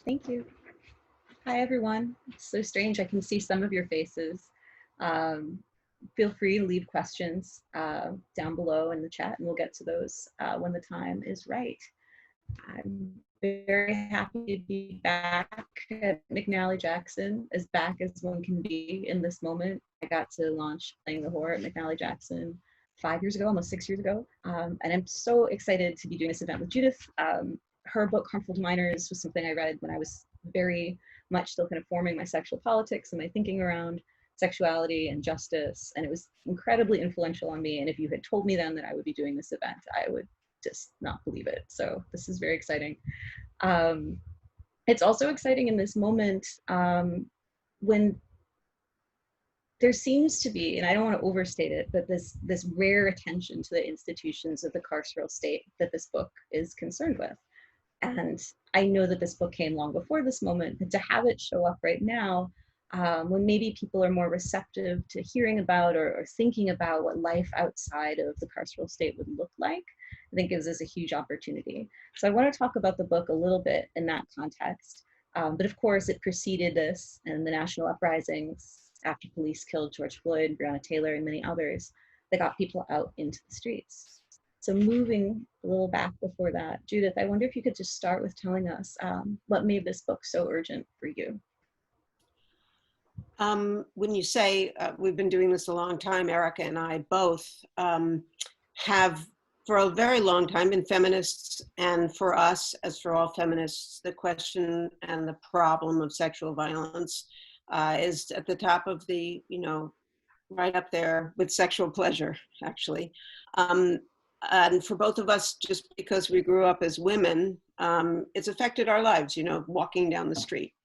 Thank you. Hi, everyone. It's so strange. I can see some of your faces. Um, Feel free to leave questions down below in the chat, and we'll get to those when the time is right. I'm very happy to be back at McNally Jackson, as back as one can be in this moment. I got to launch Playing the Horror at McNally Jackson 5 years ago, almost 6 years ago. And I'm so excited to be doing this event with Judith. Her book, Harmful to Minors, was something I read when I was very much still kind of forming my sexual politics and my thinking around sexuality and justice. And it was incredibly influential on me. And if you had told me then that I would be doing this event, I would just not believe it. So this is very exciting. It's also exciting in this moment when there seems to be, and I don't want to overstate it, but this rare attention to the institutions of the carceral state that this book is concerned with. And I know that this book came long before this moment, but to have it show up right now, when maybe people are more receptive to hearing about or thinking about what life outside of the carceral state would look like, I think gives us a huge opportunity. So I want to talk about the book a little bit in that context. But of course, it preceded this and the national uprisings after police killed George Floyd, Breonna Taylor, and many others that got people out into the streets. So moving a little back before that, Judith, I wonder if you could just start with telling us what made this book so urgent for you. When you say we've been doing this a long time, Erica and I both have for a very long time been feminists, and for us, as for all feminists, the question and the problem of sexual violence is at the top of the, right up there with sexual pleasure, actually. And for both of us, just because we grew up as women, it's affected our lives, walking down the street.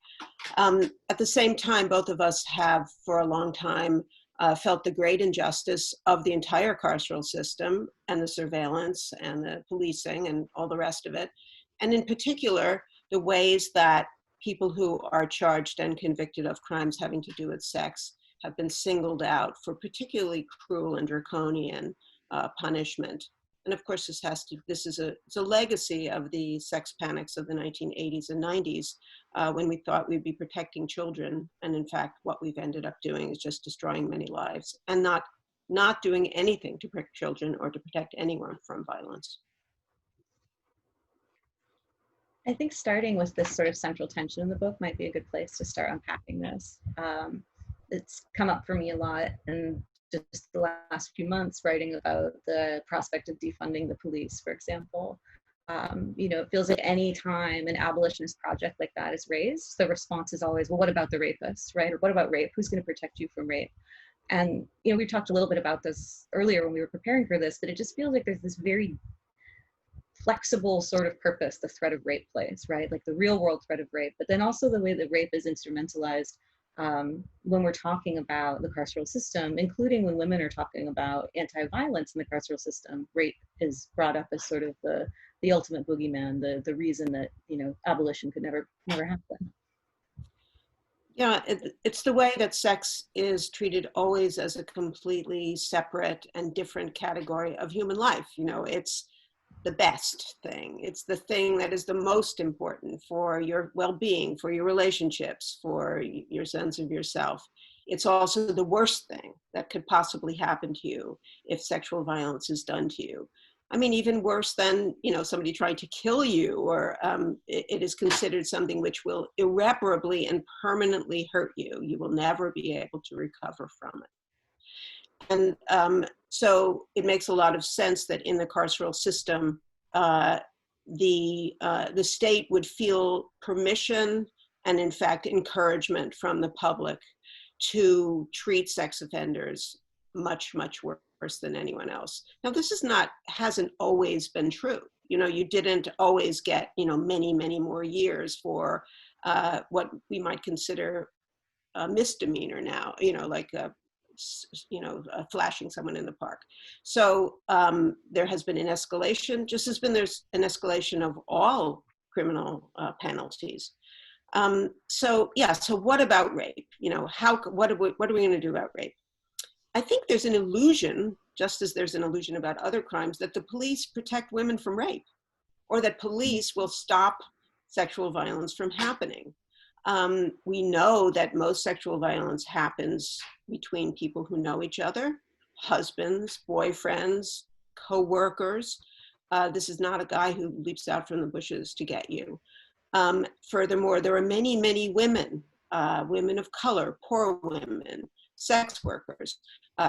At the same time, both of us have for a long time felt the great injustice of the entire carceral system and the surveillance and the policing and all the rest of it. And in particular, the ways that people who are charged and convicted of crimes having to do with sex have been singled out for particularly cruel and draconian punishment. And of course, it's a legacy of the sex panics of the 1980s and 90s, when we thought we'd be protecting children. And in fact, what we've ended up doing is just destroying many lives and not doing anything to protect children or to protect anyone from violence. I think starting with this sort of central tension in the book might be a good place to start unpacking this. It's come up for me a lot, and just the last few months writing about the prospect of defunding the police, for example. It feels like any time an abolitionist project like that is raised, the response is always, well, what about the rapists, right? Or what about rape? Who's going to protect you from rape? And, we talked a little bit about this earlier when we were preparing for this, but it just feels like there's this very flexible sort of purpose the threat of rape plays, right? Like the real world threat of rape, but then also the way that rape is instrumentalized when we're talking about the carceral system, including when women are talking about anti-violence in the carceral system. Rape is brought up as sort of the ultimate boogeyman, the reason that abolition could never happen. Yeah, it's the way that sex is treated always as a completely separate and different category of human life. It's the best thing. It's the thing that is the most important for your well-being, for your relationships, for your sense of yourself. It's also the worst thing that could possibly happen to you if sexual violence is done to you. I mean, even worse than, somebody trying to kill you, or it is considered something which will irreparably and permanently hurt you. You will never be able to recover from it. And so it makes a lot of sense that in the carceral system, the state would feel permission and, in fact, encouragement from the public to treat sex offenders much, much worse than anyone else. Now, this hasn't always been true. You didn't always get, many, many more years for what we might consider a misdemeanor now, like flashing someone in the park. So there has been an escalation, just as there's an escalation of all criminal penalties. So what about rape? What are we going to do about rape? I think there's an illusion, just as there's an illusion about other crimes, that the police protect women from rape, or that police will stop sexual violence from happening. We know that most sexual violence happens between people who know each other, husbands, boyfriends, co-workers. This is not a guy who leaps out from the bushes to get you. Furthermore, there are many, many women, women of color, poor women, sex workers,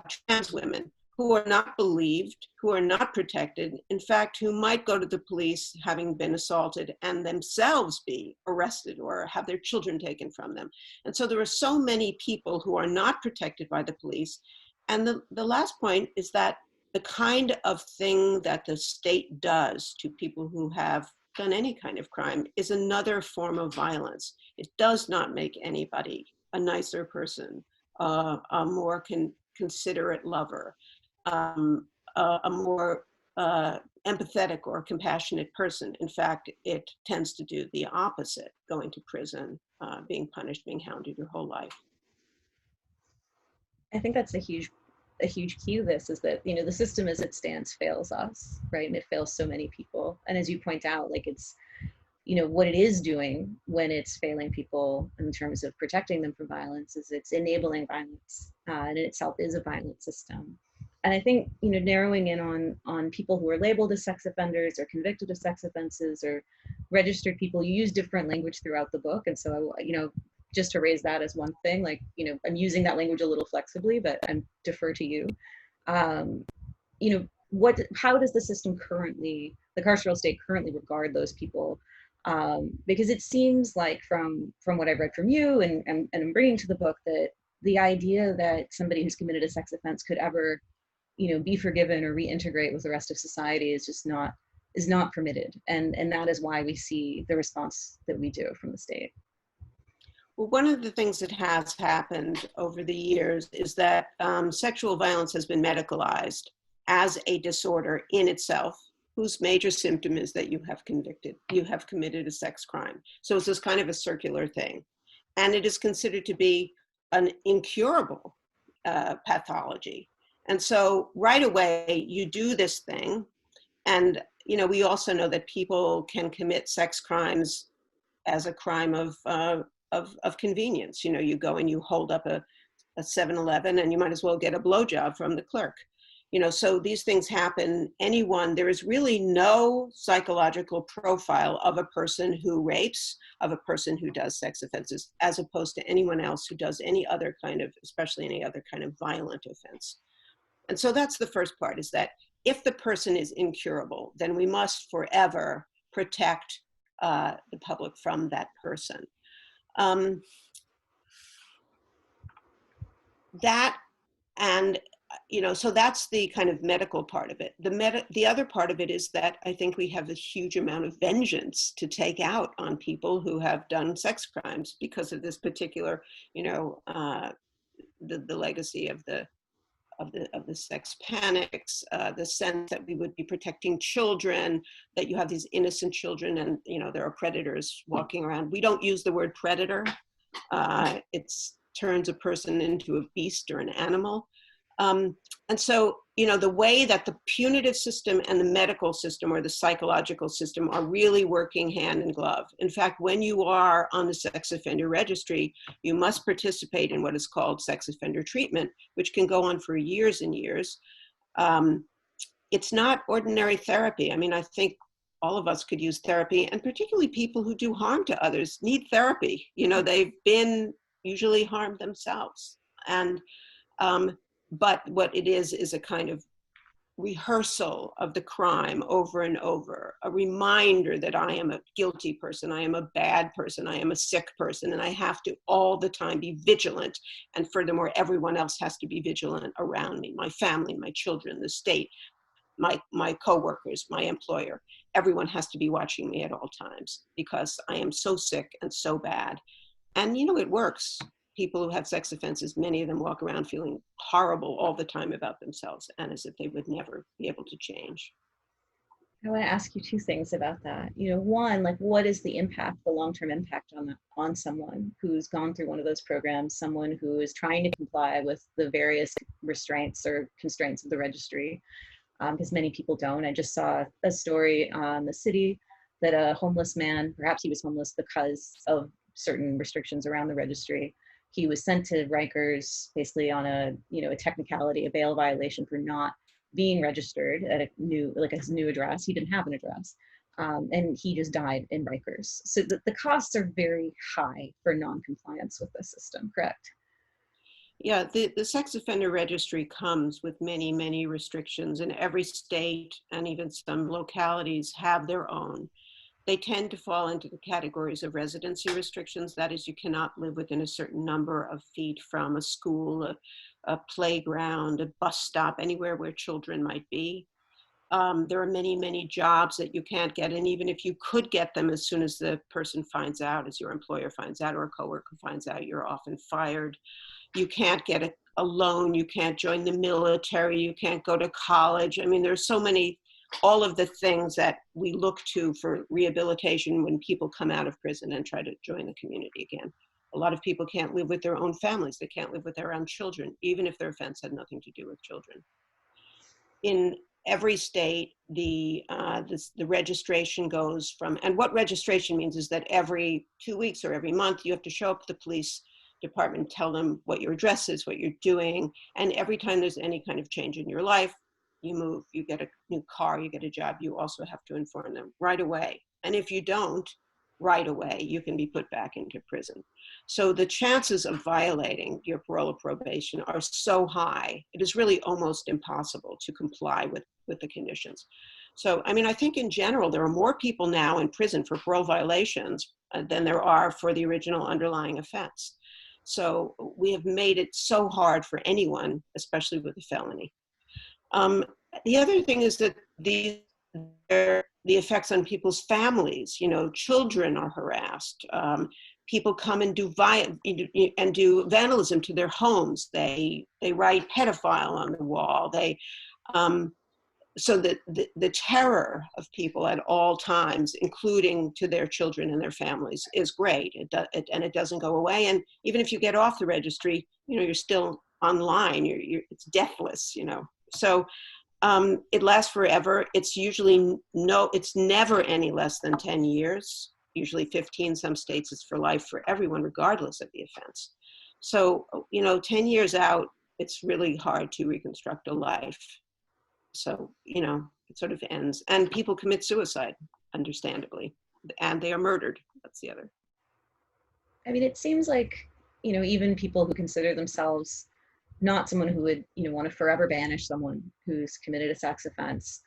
trans women, who are not believed, who are not protected, in fact, who might go to the police having been assaulted and themselves be arrested or have their children taken from them. And so there are so many people who are not protected by the police. And the last point is that the kind of thing that the state does to people who have done any kind of crime is another form of violence. It does not make anybody a nicer person, a more considerate lover, a more empathetic or compassionate person. In fact, it tends to do the opposite, going to prison, being punished, being hounded your whole life. I think that's a huge key to this, is that, you know, the system as it stands fails us, right? And it fails so many people. And as you point out, like, it's, you know, what it is doing when it's failing people in terms of protecting them from violence is it's enabling violence, and in itself is a violent system. And I think, you know, narrowing in on people who are labeled as sex offenders or convicted of sex offenses or registered people, you use different language throughout the book. And so, you know, just to raise that as one thing, like, you know, I'm using that language a little flexibly, but I'm defer to you. You know, how does the system currently, the carceral state currently regard those people? Because it seems like from what I've read from you and I'm bringing to the book, that the idea that somebody who's committed a sex offense could ever, you know, be forgiven or reintegrate with the rest of society is just not permitted. And that is why we see the response that we do from the state. Well, one of the things that has happened over the years is that sexual violence has been medicalized as a disorder in itself, whose major symptom is that you have committed a sex crime. So it's this kind of a circular thing. And it is considered to be an incurable pathology. And so right away, you do this thing. And, you know, we also know that people can commit sex crimes as a crime of convenience. You know, you go and you hold up a 7-Eleven and you might as well get a blowjob from the clerk. You know, so these things happen. There is really no psychological profile of a person who rapes, of a person who does sex offenses, as opposed to anyone else who does any other kind of, especially any other kind of violent offense. And so that's the first part, is that if the person is incurable, then we must forever protect the public from that person. You know, so that's the kind of medical part of it. The other part of it is that I think we have a huge amount of vengeance to take out on people who have done sex crimes because of this particular, you know, the legacy of the sex panics, the sense that we would be protecting children, that you have these innocent children and, you know, there are predators walking around. We don't use the word predator. It turns a person into a beast or an animal. And so, you know, the way that the punitive system and the medical system or the psychological system are really working hand in glove. In fact, when you are on the sex offender registry, you must participate in what is called sex offender treatment, which can go on for years and years. It's not ordinary therapy. I mean, I think all of us could use therapy, and particularly people who do harm to others need therapy. You know, they've been usually harmed themselves. And but what it is a kind of rehearsal of the crime over and over, a reminder that I am a guilty person, I am a bad person, I am a sick person, and I have to all the time be vigilant. And furthermore, everyone else has to be vigilant around me, my family, my children, the state, my coworkers, my employer. Everyone has to be watching me at all times because I am so sick and so bad. And, you know, it works. People who have sex offenses, many of them walk around feeling horrible all the time about themselves and as if they would never be able to change. I want to ask you two things about that. You know, one, like, what is the impact, the long-term impact on someone who's gone through one of those programs, someone who is trying to comply with the various restraints or constraints of the registry, because many people don't. I just saw a story on the city that a homeless man, perhaps he was homeless because of certain restrictions around the registry, he was sent to Rikers basically on a, a technicality, a bail violation for not being registered at a new, like his new address. He didn't have an address. And he just died in Rikers. So the costs are very high for non-compliance with the system, correct? Yeah, the sex offender registry comes with many, many restrictions, and every state and even some localities have their own. They tend to fall into the categories of residency restrictions. That is, you cannot live within a certain number of feet from a school, a playground, a bus stop, anywhere where children might be. There are many, many jobs that you can't get. And even if you could get them, as soon as the person finds out, as your employer finds out or a coworker finds out, you're often fired. You can't get a loan. You can't join the military. You can't go to college. I mean, there's so many, all of the things that we look to for rehabilitation when people come out of prison and try to join the community again. A lot of people can't live with their own families. They can't live with their own children, even if their offense had nothing to do with children. In every state, the registration goes from, and what registration means is that every 2 weeks or every month, you have to show up at the police department, tell them what your address is, what you're doing, and every time there's any kind of change in your life, you move, you get a new car, you get a job, you also have to inform them right away. And if you don't, right away, you can be put back into prison. So the chances of violating your parole or probation are so high, it is really almost impossible to comply with the conditions. So, I mean, I think in general, there are more people now in prison for parole violations than there are for the original underlying offense. So we have made it so hard for anyone, especially with a felony. The other thing is that the effects on people's families, children are harassed. People come and do vandalism to their homes. They write pedophile on the wall. So the terror of people at all times, including to their children and their families, is great. And it doesn't go away. And even if you get off the registry, you're still online. It's deathless. So it lasts forever. It's usually it's never any less than 10 years. Usually 15. Some states it's for life for everyone, regardless of the offense. So 10 years out, it's really hard to reconstruct a life. So, it sort of ends. And people commit suicide, understandably, and they are murdered. That's the other. I mean, it seems like, even people who consider themselves not someone who would, want to forever banish someone who's committed a sex offense,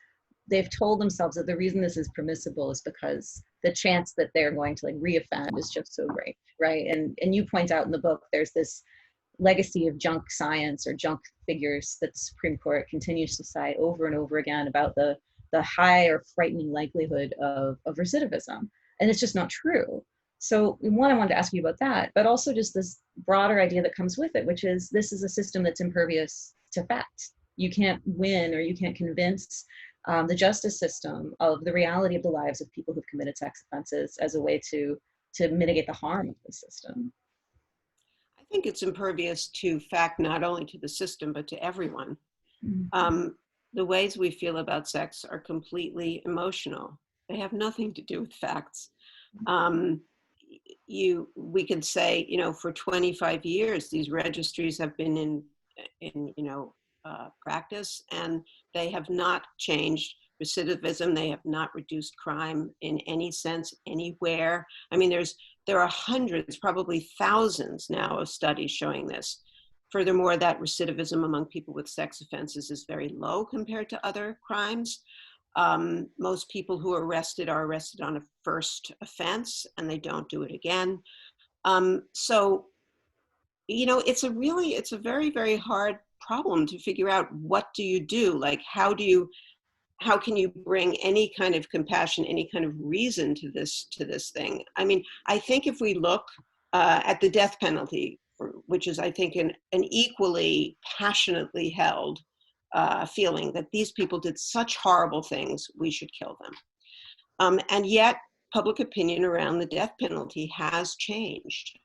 they've told themselves that the reason this is permissible is because the chance that they're going to reoffend is just so great, right? And you point out in the book, there's this legacy of junk science or junk figures that the Supreme Court continues to cite over and over again about the high or frightening likelihood of recidivism. And it's just not true. So one, I wanted to ask you about that, but also just this broader idea that comes with it, which is this is a system that's impervious to fact. You can't win or you can't convince the justice system of the reality of the lives of people who've committed sex offenses as a way to mitigate the harm of the system. I think it's impervious to fact, not only to the system, but to everyone. Mm-hmm. The ways we feel about sex are completely emotional. They have nothing to do with facts. We could say, for 25 years, these registries have been in practice, and they have not changed recidivism. They have not reduced crime in any sense anywhere. I mean, there are hundreds, probably thousands now of studies showing this. Furthermore, that recidivism among people with sex offenses is very low compared to other crimes. Most people who are arrested on a first offense, and they don't do it again. So, it's a very, very hard problem to figure out. What do you do? How can you bring any kind of compassion, any kind of reason to this thing? I mean, I think if we look at the death penalty, which is, I think, an equally passionately held feeling that these people did such horrible things, we should kill them. And yet, public opinion around the death penalty has changed.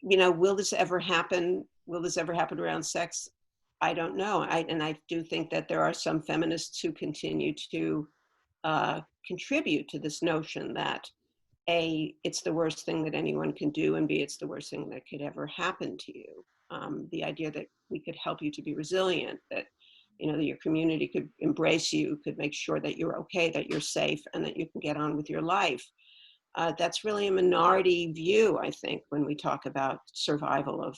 Will this ever happen? Will this ever happen around sex? I don't know. And I do think that there are some feminists who continue to contribute to this notion that A, it's the worst thing that anyone can do, and B, it's the worst thing that could ever happen to you. The idea that we could help you to be resilient, that that your community could embrace you, could make sure that you're okay, that you're safe, and that you can get on with your life. That's really a minority view, I think, when we talk about survival of,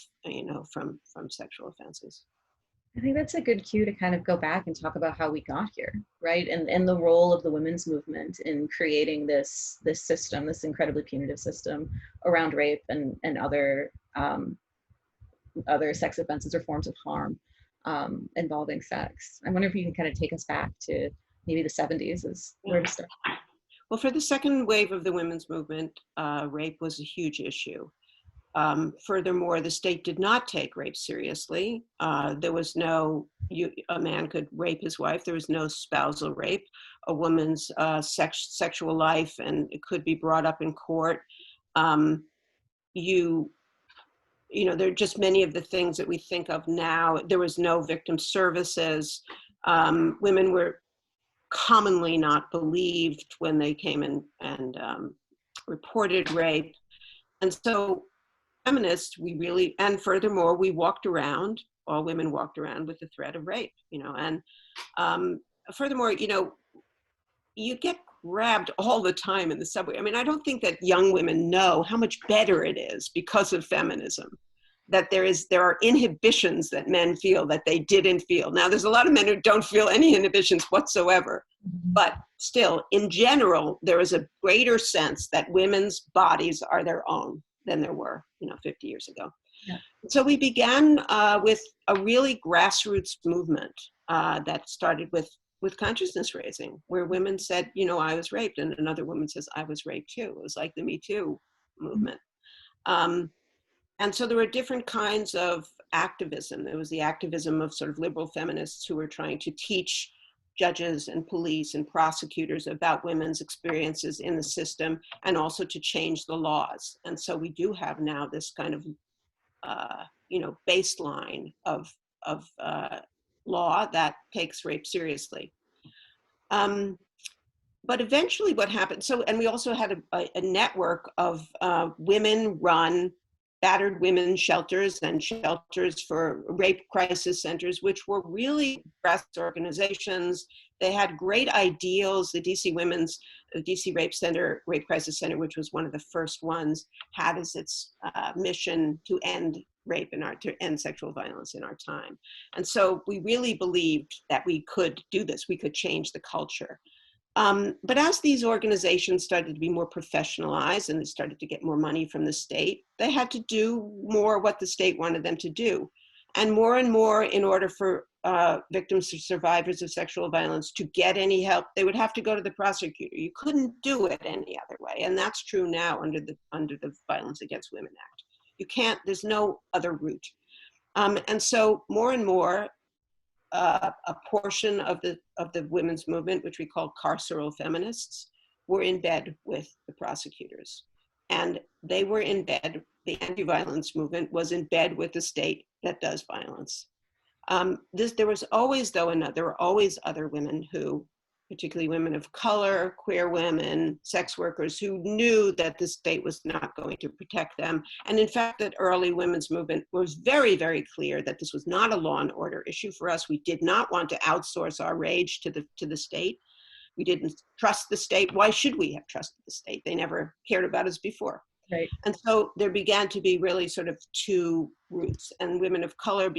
from sexual offenses. I think that's a good cue to kind of go back and talk about how we got here, right? And the role of the women's movement in creating this system, this incredibly punitive system around rape and other sex offenses or forms of harm involving sex. I wonder if you can kind of take us back to maybe the 70s as where to start. Well, for the second wave of the women's movement, rape was a huge issue. Furthermore, the state did not take rape seriously. There was a man could rape his wife. There was no spousal rape. A woman's sexual life, and it could be brought up in court. There are just many of the things that we think of now. There was no victim services. Women were commonly not believed when they came in and reported rape. And so feminists, and furthermore, all women walked around with the threat of rape, and furthermore, you get grabbed all the time in the subway. I mean, I don't think that young women know how much better it is because of feminism, that there are inhibitions that men feel that they didn't feel. Now, there's a lot of men who don't feel any inhibitions whatsoever, but still, in general, there is a greater sense that women's bodies are their own than there were, 50 years ago. Yeah. So we began with a really grassroots movement that started with consciousness raising, where women said, I was raped, and another woman says, I was raped too. It was like the Me Too movement. And so there were different kinds of activism. There was the activism of sort of liberal feminists who were trying to teach judges and police and prosecutors about women's experiences in the system, and also to change the laws. And so we do have now this kind of, baseline of law that takes rape seriously. But eventually what happened, and we also had a network of women-run battered women's shelters and shelters for rape crisis centers, which were really grassroots organizations. They had great ideals. The DC Rape Crisis Center, which was one of the first ones, had as its mission to end rape to end sexual violence in our time. And so we really believed that we could do this. We could change the culture. But as these organizations started to be more professionalized and they started to get more money from the state, they had to do more what the state wanted them to do. And more in order for victims or survivors of sexual violence to get any help, they would have to go to the prosecutor. You couldn't do it any other way. And that's true now under the Violence Against Women Act. You can't, there's no other route. And so more and more, a portion of the women's movement, which we call carceral feminists, were in bed with the prosecutors. And they were in bed, the anti-violence movement was in bed with the state that does violence. There were always other women who, particularly women of color, queer women, sex workers, who knew that the state was not going to protect them. And in fact, that early women's movement was very, very clear that this was not a law and order issue for us. We did not want to outsource our rage to the state. We didn't trust the state. Why should we have trusted the state? They never cared about us before. Right. And so there began to be really sort of two routes, and women of color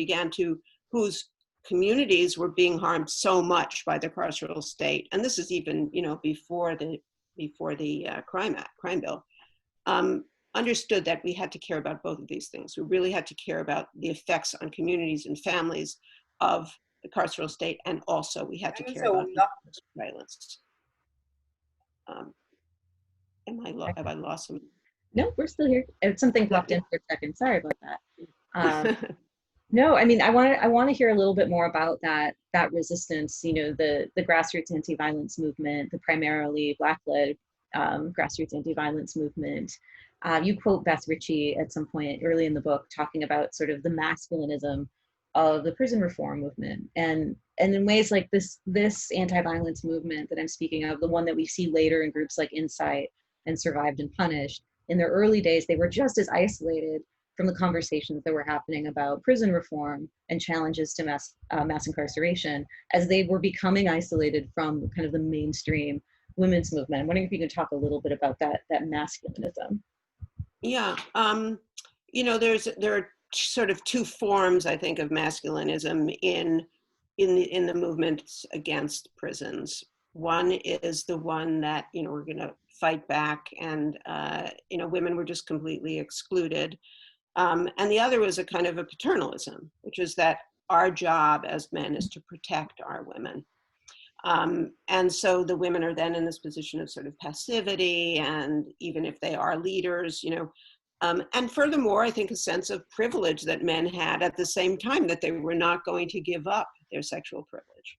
whose communities were being harmed so much by the carceral state, and this is even before the crime bill, understood that we had to care about both of these things. We really had to care about the effects on communities and families of the carceral state, and also we had to care about violence. Have I lost some? No, we're still here. Something popped in for a second. Sorry about that. No, I mean, I want to hear a little bit more about that resistance. The grassroots anti-violence movement, the primarily Black-led grassroots anti-violence movement. You quote Beth Ritchie at some point early in the book talking about sort of the masculinism of the prison reform movement. And in ways like this anti-violence movement that I'm speaking of, the one that we see later in groups like Insight and Survived and Punished, in their early days, they were just as isolated from the conversations that were happening about prison reform and challenges to mass incarceration as they were becoming isolated from kind of the mainstream women's movement. I'm wondering if you could talk a little bit about that masculinism. Yeah, there are sort of two forms, I think, of masculinism in the movements against prisons. One is the one that we're going to fight back, and women were just completely excluded. And the other was a kind of a paternalism, which is that our job as men is to protect our women. And so the women are then in this position of sort of passivity, and even if they are leaders, and furthermore, I think a sense of privilege that men had at the same time, that they were not going to give up their sexual privilege.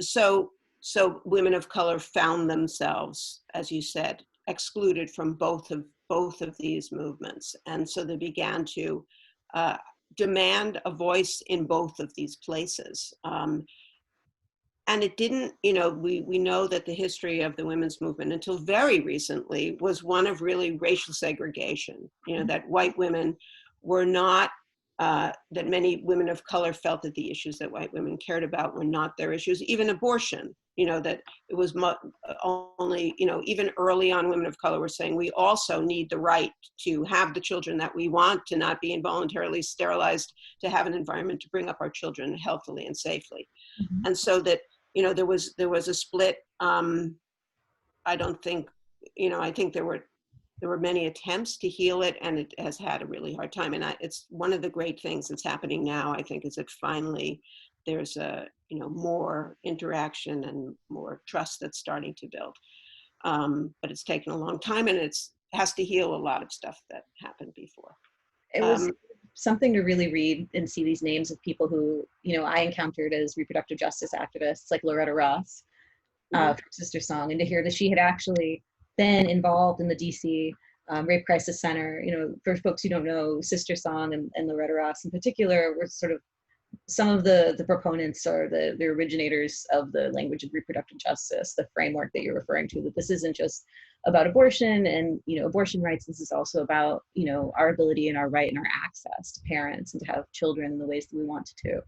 So women of color found themselves, as you said, excluded from both of these movements. And so they began to demand a voice in both of these places. And it didn't, we know that the history of the women's movement until very recently was one of really racial segregation, that white women were not, that many women of color felt that the issues that white women cared about were not their issues, even abortion, that it was only, even early on, women of color were saying, we also need the right to have the children that we want, to not be involuntarily sterilized, to have an environment to bring up our children healthily and safely. Mm-hmm. And so that, there was a split. I don't think, I think there were many attempts to heal it, and it has had a really hard time. And it's one of the great things that's happening now, I think, is that finally there's more interaction and more trust that's starting to build. But it's taken a long time, and it has to heal a lot of stuff that happened before. It was something to really read and see these names of people who, I encountered as reproductive justice activists, like Loretta Ross from Sister Song, and to hear that she had actually been involved in the DC Rape Crisis Center. For folks who don't know, Sister Song and Loretta Ross in particular were sort of some of the proponents or the originators of the language of reproductive justice, the framework that you're referring to, that this isn't just about abortion and abortion rights. This is also about our ability and our right and our access to parents and to have children in the ways that we want to.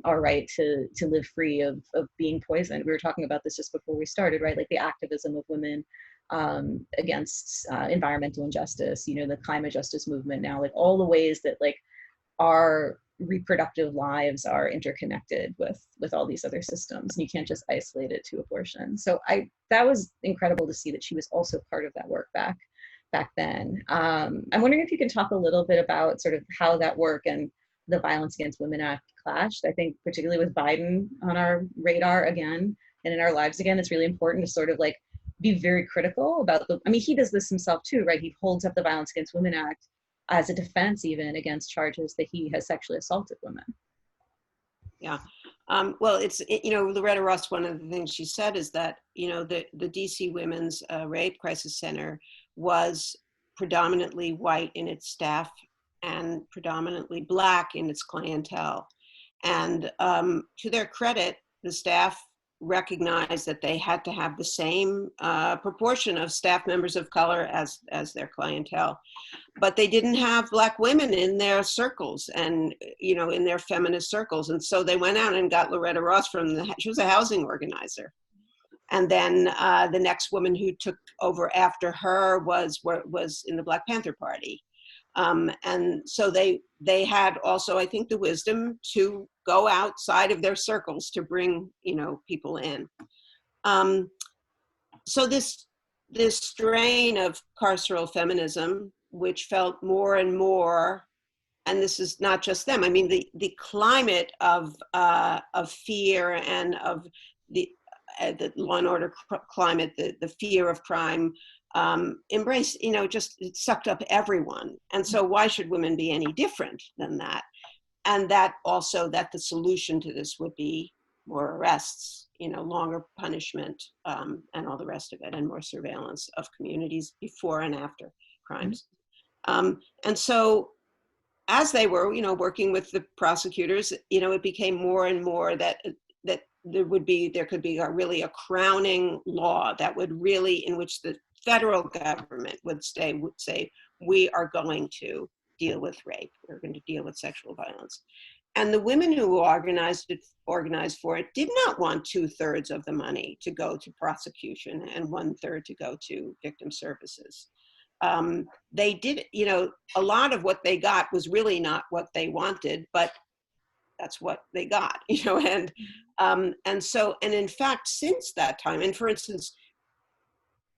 Our right to live free of being poisoned. We were talking about this just before we started, right? Like the activism of women against environmental injustice, the climate justice movement now, like all the ways that like our reproductive lives are interconnected with all these other systems, and you can't just isolate it to abortion. So that was incredible to see that she was also part of that work back then. I'm wondering if you can talk a little bit about sort of how that work and the Violence Against Women Act clashed. I think particularly with Biden on our radar again and in our lives again, it's really important to sort of like be very critical about he does this himself too, right? He holds up the Violence Against Women Act as a defense even against charges that he has sexually assaulted women. Yeah. Well, Loretta Ross, one of the things she said is that, the DC Women's Rape Crisis Center was predominantly white in its staff and predominantly Black in its clientele. And to their credit, the staff recognized that they had to have the same proportion of staff members of color as their clientele. But they didn't have Black women in their circles and, in their feminist circles. And so they went out and got Loretta Ross she was a housing organizer. And then the next woman who took over after her was in the Black Panther Party. And so they had also, I think, the wisdom to go outside of their circles to bring, people in. So this strain of carceral feminism, which felt more and more, and this is not just them, the climate of fear and of the law and order climate, the fear of crime, embrace, just it sucked up everyone. And so why should women be any different than that? And that also, that the solution to this would be more arrests, longer punishment, and all the rest of it, and more surveillance of communities before and after crimes. And so as they were, working with the prosecutors, it became more and more that there could be really a crowning law that would really, in which the federal government would say, we are going to deal with rape, we're going to deal with sexual violence. And the women who organized for it did not want 2/3 of the money to go to prosecution and 1/3 to go to victim services. They did, a lot of what they got was really not what they wanted, but that's what they got, and in fact, since that time, and for instance,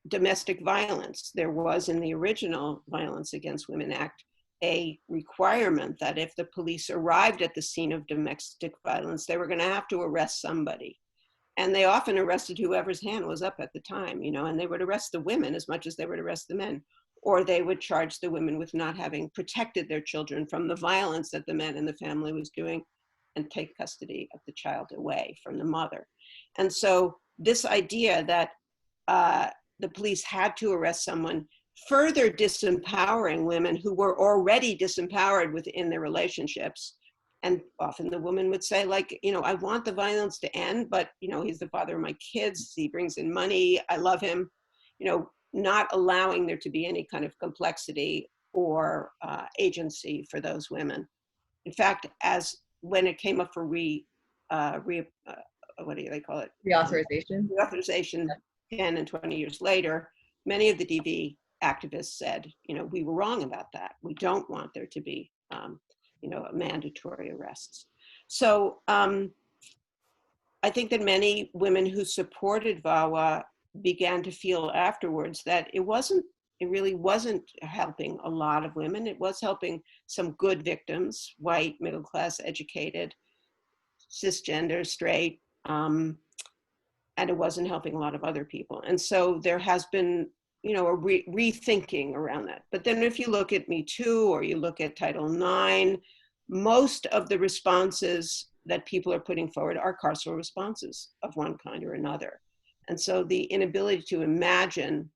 domestic violence, there was in the original Violence Against Women Act a requirement that if the police arrived at the scene of domestic violence, they were going to have to arrest somebody. And they often arrested whoever's hand was up at the time, and they would arrest the women as much as they would arrest the men, or they would charge the women with not having protected their children from the violence that the men in the family was doing and take custody of the child away from the mother. And so this idea that the police had to arrest someone, further disempowering women who were already disempowered within their relationships. And often the woman would say, I want the violence to end, but, he's the father of my kids, he brings in money, I love him, not allowing there to be any kind of complexity or agency for those women. In fact, when it came up for what do they call it? Reauthorization. Reauthorization 10 and 20 years later, many of the DV activists said, we were wrong about that. We don't want there to be, mandatory arrests. So I think that many women who supported VAWA began to feel afterwards that it really wasn't helping a lot of women. It was helping some good victims, white, middle class, educated, cisgender, straight, and it wasn't helping a lot of other people. And so there has been, a rethinking around that. But then if you look at Me Too or you look at Title IX, most of the responses that people are putting forward are carceral responses of one kind or another. And so the inability to imagine,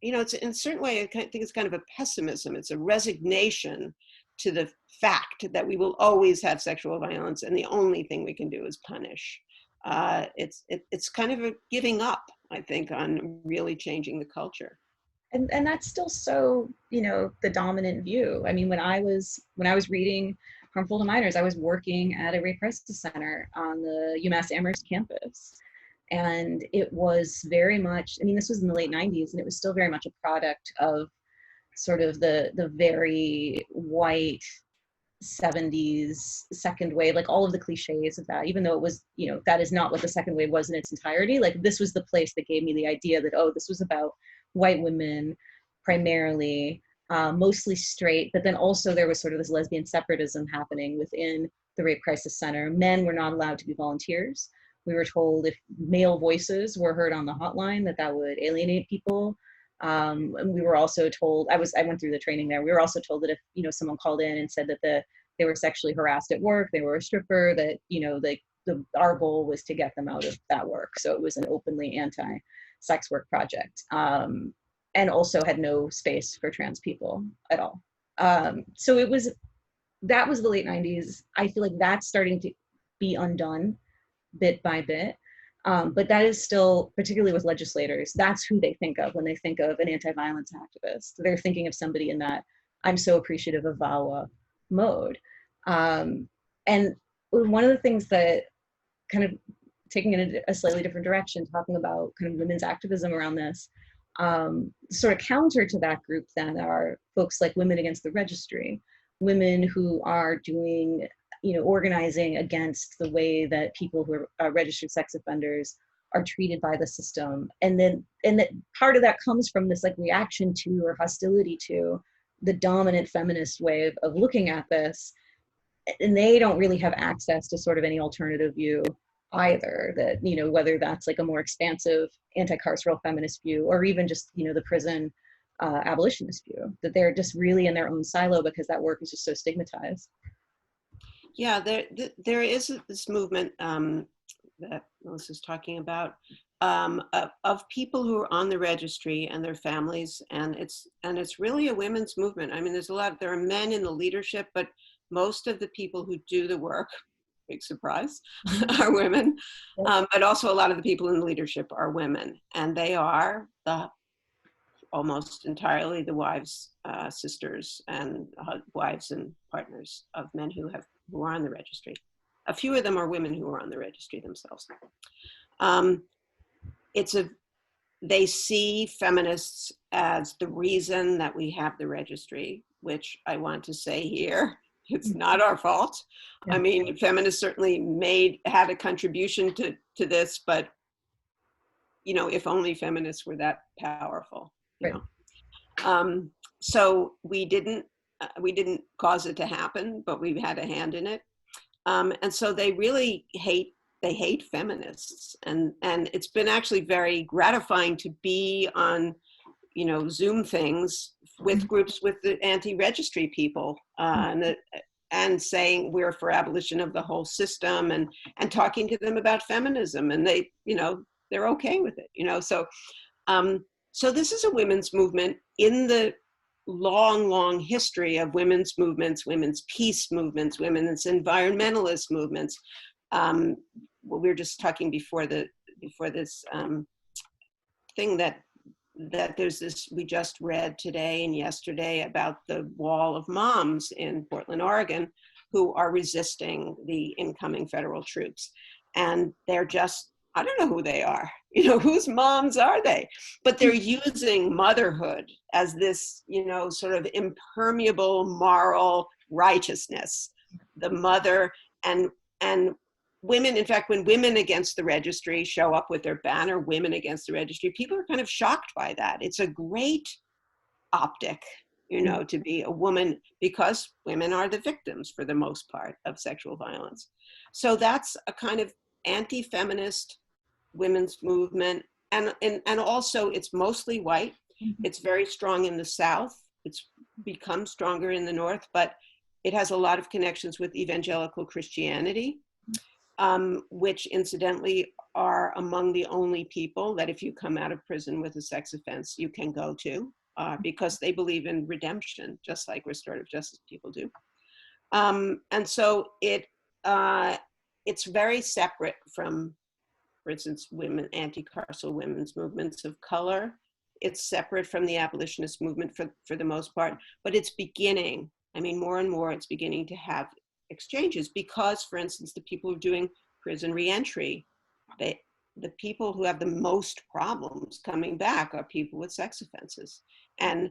it's in a certain way, I think it's kind of a pessimism. It's a resignation to the fact that we will always have sexual violence and the only thing we can do is punish. It's kind of a giving up, I think, on really changing the culture. And that's still so, the dominant view. I mean, when I was reading Harmful to Minors, I was working at a rape crisis center on the UMass Amherst campus. And it was very much, this was in the late 90s, and it was still very much a product of sort of the very white 70s second wave, like all of the cliches of that, even though it was, that is not what the second wave was in its entirety. Like, this was the place that gave me the idea that, this was about white women primarily, mostly straight, but then also there was sort of this lesbian separatism happening within the rape crisis center. Men were not allowed to be volunteers. We were told if male voices were heard on the hotline, that would alienate people. And we were also told, I went through the training there. We were also told that if, someone called in and said that they were sexually harassed at work, they were a stripper, that, our goal was to get them out of that work. So it was an openly anti-sex work project, and also had no space for trans people at all. So that was the late 90s. I feel like that's starting to be undone bit by bit. But that is still, particularly with legislators, that's who they think of when they think of an anti-violence activist. They're thinking of somebody in that I'm so appreciative of VAWA mode. And one of the things that, kind of taking it in a slightly different direction, talking about kind of women's activism around this, sort of counter to that group then are folks like Women Against the Registry, women who are doing, organizing against the way that people who are registered sex offenders are treated by the system. And that part of that comes from this like reaction to or hostility to the dominant feminist way of looking at this. And they don't really have access to sort of any alternative view either, that, whether that's like a more expansive anti-carceral feminist view or even just, the prison abolitionist view, that they're just really in their own silo because that work is just so stigmatized. Yeah, there is this movement that Melissa's talking about of people who are on the registry and their families, and it's really a women's movement. I mean, there are men in the leadership, but most of the people who do the work, big surprise, are women. But also a lot of the people in the leadership are women, and they are almost entirely the wives, sisters, and wives and partners of men who are on the registry. A few of them are women who are on the registry themselves. They see feminists as the reason that we have the registry, which I want to say here, it's not our fault. I mean, feminists certainly had a contribution to this, but if only feminists were that powerful, So we didn't cause it to happen, but we've had a hand in it. And so they really hate feminists. And it's been actually very gratifying to be on, Zoom things with groups with the anti-registry people, and saying we're for abolition of the whole system, and talking to them about feminism, and they, they're okay with it, So this is a women's movement in the long history of women's movements, women's peace movements, women's environmentalist movements. We were just talking before this thing that there's this, we just read today and yesterday about the wall of moms in Portland, Oregon, who are resisting the incoming federal troops. And they're just, I don't know who they are, whose moms are they? But they're using motherhood as this, sort of impermeable moral righteousness. The mother and women, in fact, when Women Against the Registry show up with their banner, Women Against the Registry, people are kind of shocked by that. It's a great optic, to be a woman, because women are the victims for the most part of sexual violence. So that's a kind of anti-feminist women's movement. And also it's mostly white. It's very strong in the South. It's become stronger in the North, but it has a lot of connections with evangelical Christianity, which incidentally are among the only people that if you come out of prison with a sex offense, you can go to, because they believe in redemption, just like restorative justice people do. And so it's very separate from, for instance, anti-carceral women's movements of color. It's separate from the abolitionist movement for the most part, but it's beginning. I mean, more and more it's beginning to have exchanges because, for instance, the people who are doing prison reentry, the people who have the most problems coming back are people with sex offenses. And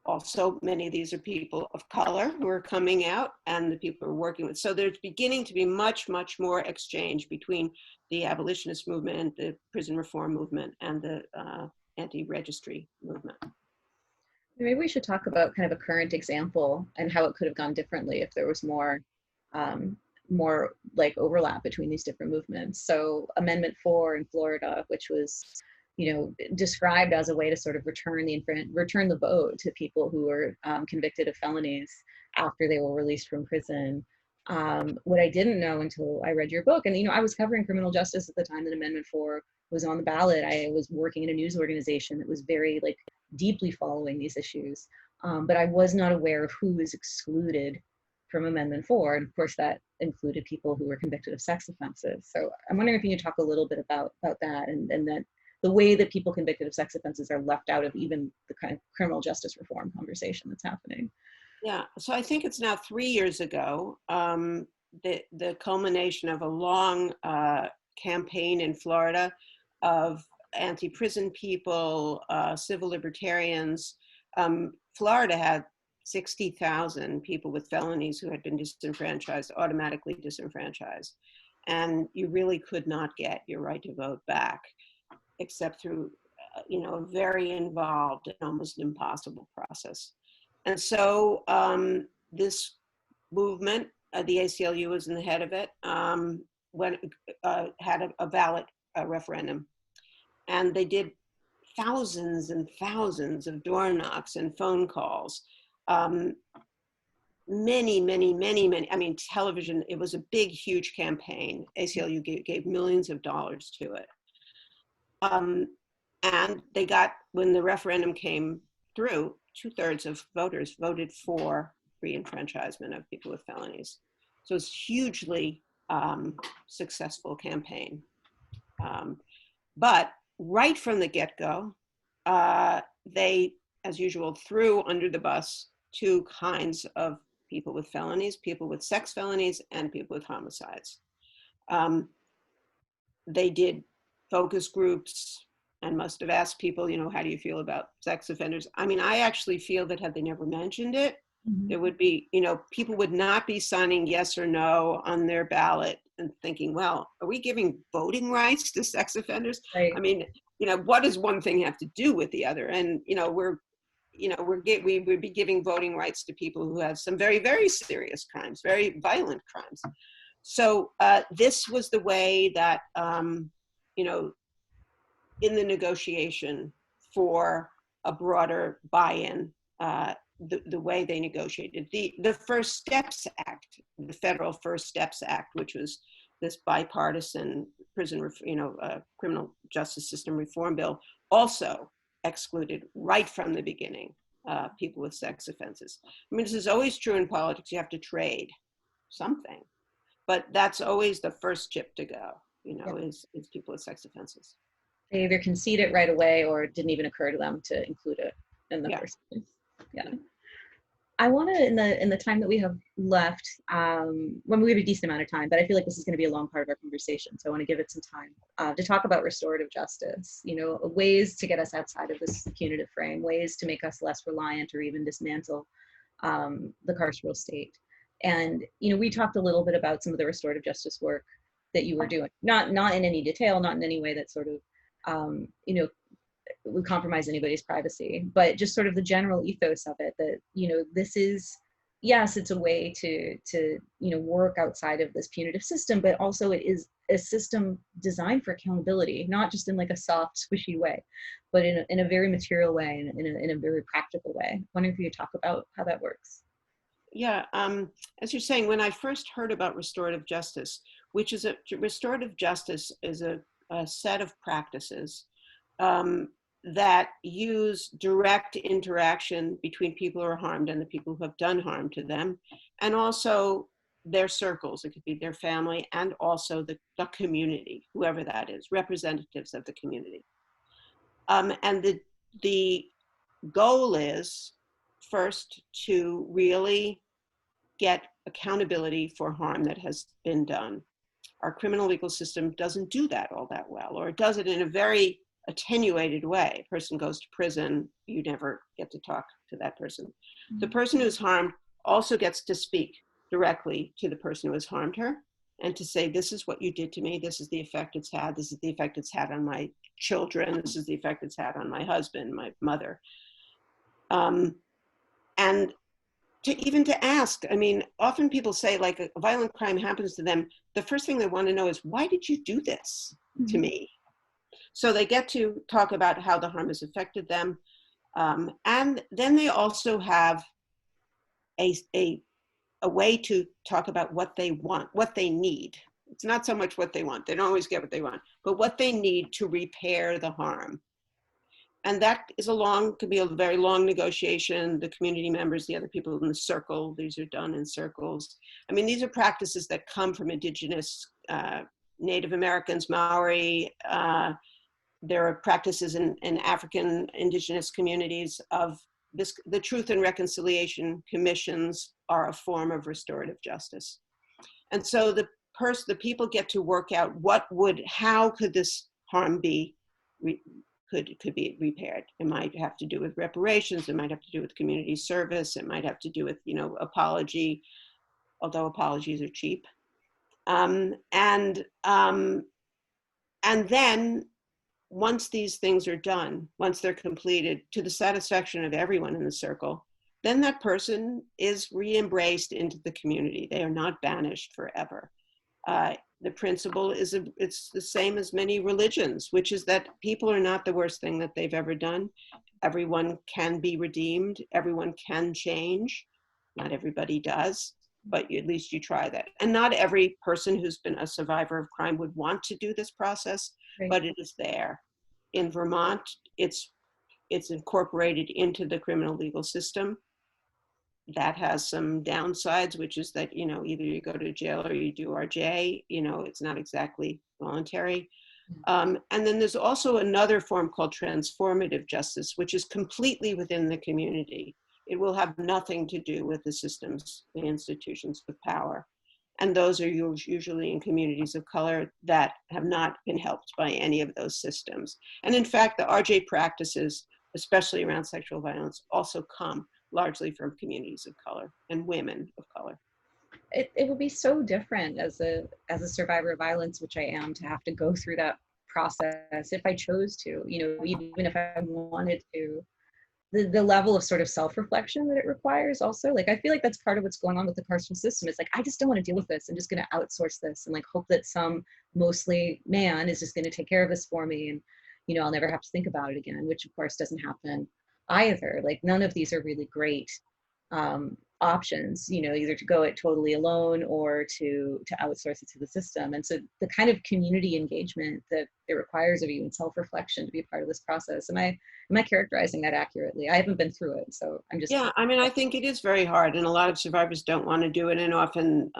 also many of these are people of color who are coming out, and the people who are working with. So there's beginning to be much more exchange between the abolitionist movement, the prison reform movement, and the anti-registry movement. Maybe we should talk about kind of a current example and how it could have gone differently if there was more like overlap between these different movements. So Amendment 4 in Florida, which was, described as a way to sort of return the vote to people who were convicted of felonies after they were released from prison. What I didn't know until I read your book, and I was covering criminal justice at the time that Amendment 4 was on the ballot. I was working in a news organization that was very deeply following these issues, but I was not aware of who was excluded from Amendment 4, and of course that included people who were convicted of sex offenses. So I'm wondering if you could talk a little bit about that, and that the way that people convicted of sex offenses are left out of even the kind of criminal justice reform conversation that's happening. Yeah, so I think it's now 3 years ago, the culmination of a long campaign in Florida of anti-prison people, civil libertarians. Florida had 60,000 people with felonies who had been disenfranchised, automatically disenfranchised. And you really could not get your right to vote back except through, a very involved and almost impossible process. And so this movement, the ACLU was in the head of it, had a ballot referendum. And they did thousands and thousands of door knocks and phone calls. Many, I mean, television, it was a big, huge campaign. ACLU gave millions of dollars to it. And they got, when the referendum came through, 2/3 of voters voted for re-enfranchisement of people with felonies. So it's hugely successful campaign. But right from the get-go, they, as usual, threw under the bus two kinds of people with felonies: people with sex felonies and people with homicides. They did focus groups and must have asked people, you know, how do you feel about sex offenders? I mean, I actually feel that had they never mentioned it, there would be, you know, people would not be signing yes or no on their ballot and thinking, well, are we giving voting rights to sex offenders? Right. I mean, you know, what does one thing have to do with the other? And, you know, we would be giving voting rights to people who have some very, very serious crimes, very violent crimes. So this was the way that, you know, in the negotiation for a broader buy-in, the way they negotiated. The First Steps Act, the Federal First Steps Act, which was this bipartisan criminal justice system reform bill, also excluded right from the beginning people with sex offenses. I mean, this is always true in politics. You have to trade something, but that's always the first chip to go, you know, is people with sex offenses. They either concede it right away or it didn't even occur to them to include it in the first place. Yeah. I want to, in the time that we have left, when we have a decent amount of time, but I feel like this is going to be a long part of our conversation, so I want to give it some time to talk about restorative justice. You know, ways to get us outside of this punitive frame, ways to make us less reliant or even dismantle the carceral state. And you know, we talked a little bit about some of the restorative justice work that you were doing, not in any detail, not in any way that sort of you know, would compromise anybody's privacy, but just sort of the general ethos of it, that, you know, this is, yes, it's a way to you know, work outside of this punitive system, but also it is a system designed for accountability, not just in like a soft, squishy way, but in a very material way, in a very practical way. I wonder if you could talk about how that works. Yeah, as you're saying, when I first heard about restorative justice, restorative justice is a set of practices that use direct interaction between people who are harmed and the people who have done harm to them, and also their circles. It could be their family and also the community, whoever that is, representatives of the community. And the goal is first to really get accountability for harm that has been done. Our criminal legal system doesn't do that all that well, or it does it in a very attenuated way. A person goes to prison, you never get to talk to that person. Mm-hmm. The person who's harmed also gets to speak directly to the person who has harmed her and to say, this is what you did to me, this is the effect it's had, this is the effect it's had on my children, this is the effect it's had on my husband, my mother. And to ask, I mean, often people say, like, a violent crime happens to them, the first thing they want to know is, why did you do this to me? So they get to talk about how the harm has affected them. And then they also have a way to talk about what they want, what they need. It's not so much what they want, they don't always get what they want, but what they need to repair the harm. And that is could be a very long negotiation. The community members, the other people in the circle, these are done in circles. I mean, these are practices that come from indigenous Native Americans, Maori. There are practices in African indigenous communities of this. The Truth and Reconciliation Commissions are a form of restorative justice. And so the people get to work out how could this harm be could be repaired. It might have to do with reparations. It might have to do with community service. It might have to do with, you know, apology, although apologies are cheap. And then once these things are done, once they're completed to the satisfaction of everyone in the circle, then that person is re-embraced into the community. They are not banished forever. The principle is it's the same as many religions, which is that people are not the worst thing that they've ever done. Everyone can be redeemed. Everyone can change. Not everybody does, but at least you try that. And not every person who's been a survivor of crime would want to do this process, right, but it is there. In Vermont, it's incorporated into the criminal legal system. That has some downsides, which is that, you know, either you go to jail or you do RJ, you know, it's not exactly voluntary. And then there's also another form called transformative justice, which is completely within the community. It will have nothing to do with the systems, the institutions of power. And those are usually in communities of color that have not been helped by any of those systems. And in fact, the RJ practices, especially around sexual violence, also come largely from communities of color and women of color. It would be so different as a survivor of violence, which I am, to have to go through that process if I chose to, you know, even if I wanted to. The level of sort of self-reflection that it requires also, like, I feel like that's part of what's going on with the carceral system. It's like, I just don't want to deal with this. I'm just going to outsource this and like hope that some mostly man is just going to take care of this for me, and you know, I'll never have to think about it again, which of course doesn't happen either. Like, none of these are really great options, you know, either to go it totally alone or to outsource it to the system. And so the kind of community engagement that it requires of you and self-reflection to be a part of this process, am I characterizing that accurately? I haven't been through it, so I'm just. Yeah, I mean, I think it is very hard, and a lot of survivors don't want to do it, and often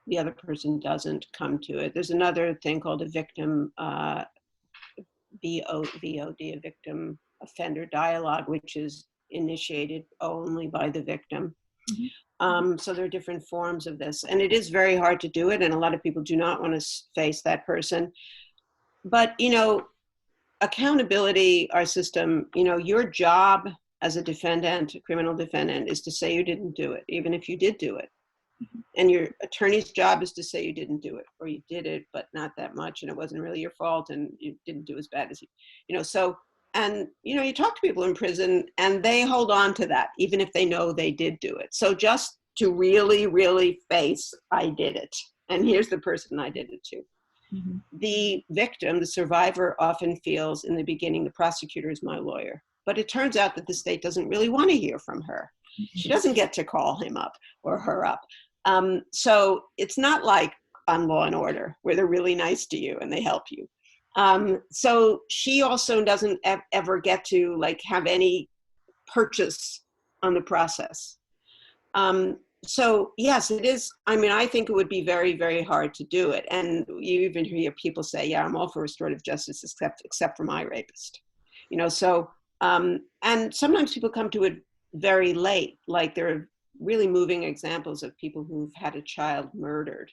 the other person doesn't come to it. There's another thing called a victim, VOD, a victim offender dialogue, which is initiated only by the victim. So there are different forms of this, and it is very hard to do it, and a lot of people do not want to face that person. But, you know, accountability, our system, you know, your job as a defendant, a criminal defendant, is to say you didn't do it, even if you did do it. And your attorney's job is to say you didn't do it, or you did it, but not that much, and it wasn't really your fault, and you didn't do as bad as you know, so, and, you know, you talk to people in prison, and they hold on to that, even if they know they did do it. So just to really, really face, I did it, and here's the person I did it to. The victim, the survivor, often feels in the beginning, the prosecutor is my lawyer. But it turns out that the state doesn't really want to hear from her. She doesn't get to call him up or her up. So it's not like on Law and Order, where they're really nice to you and they help you. So she also doesn't ever get to like have any purchase on the process. So yes, it is. I mean, I think it would be very, very hard to do it. And you even hear people say, yeah, I'm all for restorative justice, except for my rapist. You know, so, and sometimes people come to it very late, like there are really moving examples of people who've had a child murdered.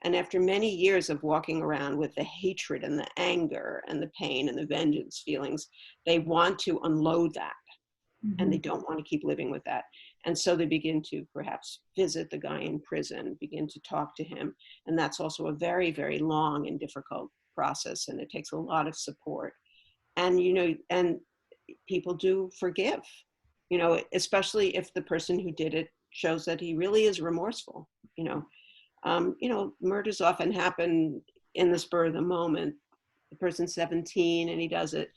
And after many years of walking around with the hatred and the anger and the pain and the vengeance feelings, they want to unload that. And they don't want to keep living with that. And so they begin to perhaps visit the guy in prison, begin to talk to him. And that's also a very, very long and difficult process. And it takes a lot of support. And, you know, and people do forgive, you know, especially if the person who did it shows that he really is remorseful. You know, murders often happen in the spur of the moment. The person's 17 and he does it.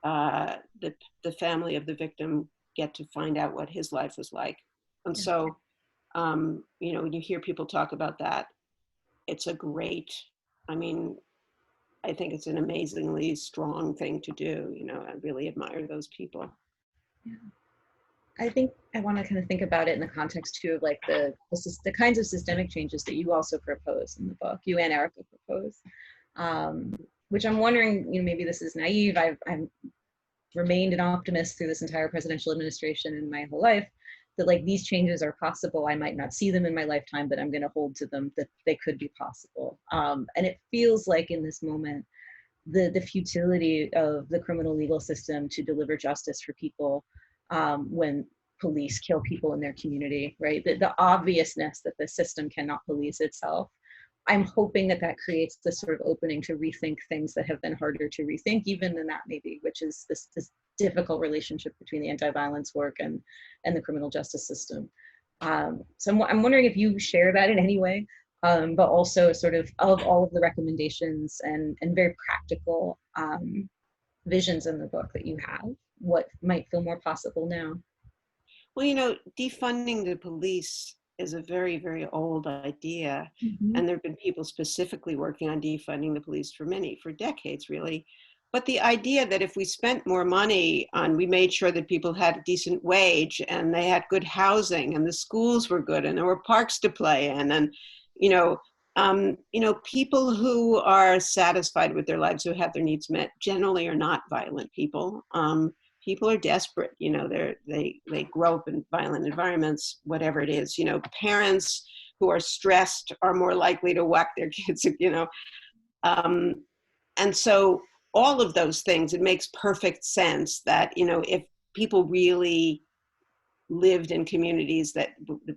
The family of the victim get to find out what his life was like. And so, you know, when you hear people talk about that, it's a great, I mean, I think it's an amazingly strong thing to do. You know, I really admire those people. Yeah. I think I want to kind of think about it in the context too of like the kinds of systemic changes that you also propose in the book, you and Erica propose, which I'm wondering, you know, maybe this is naive. I've remained an optimist through this entire presidential administration and my whole life, that like these changes are possible. I might not see them in my lifetime, but I'm going to hold to them that they could be possible. And it feels like in this moment, the futility of the criminal legal system to deliver justice for people when police kill people in their community, right? The obviousness that the system cannot police itself. I'm hoping that that creates this sort of opening to rethink things that have been harder to rethink even than that maybe, which is this difficult relationship between the anti-violence work and the criminal justice system. So I'm wondering if you share that in any way, but also sort of all of the recommendations and very practical visions in the book that you have, what might feel more possible now? Well, you know, defunding the police is a very, very old idea. And there have been people specifically working on defunding the police for decades, really. But the idea that if we spent more money on, we made sure that people had a decent wage and they had good housing and the schools were good and there were parks to play in, and people who are satisfied with their lives, who have their needs met, generally are not violent people. People are desperate. They grow up in violent environments, whatever it is. Parents who are stressed are more likely to whack their kids. And so all of those things, it makes perfect sense that if people really lived in communities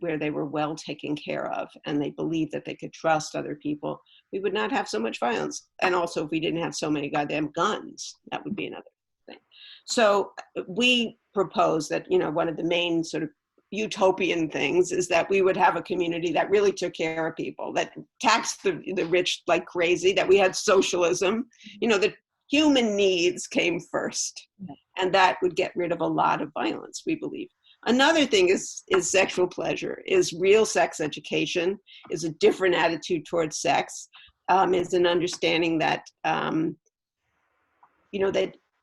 where they were well taken care of and they believed that they could trust other people, we would not have so much violence. And also, if we didn't have so many goddamn guns, that would be another thing. So we propose that one of the main sort of utopian things is that we would have a community that really took care of people, that taxed the rich like crazy, that we had socialism, that human needs came first, and that would get rid of a lot of violence, we believe. Another thing is sexual pleasure, is real sex education, is a different attitude towards sex, is an understanding that, that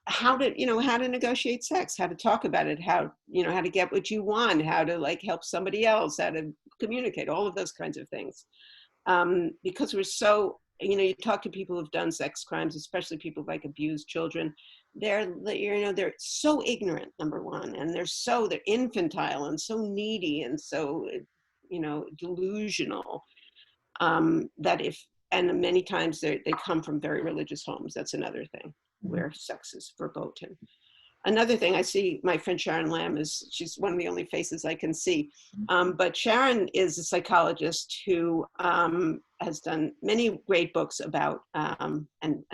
how to negotiate sex, how to talk about it, how to get what you want, how to help somebody else, how to communicate, all of those kinds of things. Because we're so, you talk to people who've done sex crimes, especially people who abused children, they're so ignorant, number one, and they're infantile and so needy and so, delusional, and many times they come from very religious homes. That's another thing where sex is verboten. Another thing I see, my friend Sharon Lamb she's one of the only faces I can see. But Sharon is a psychologist who has done many great books about and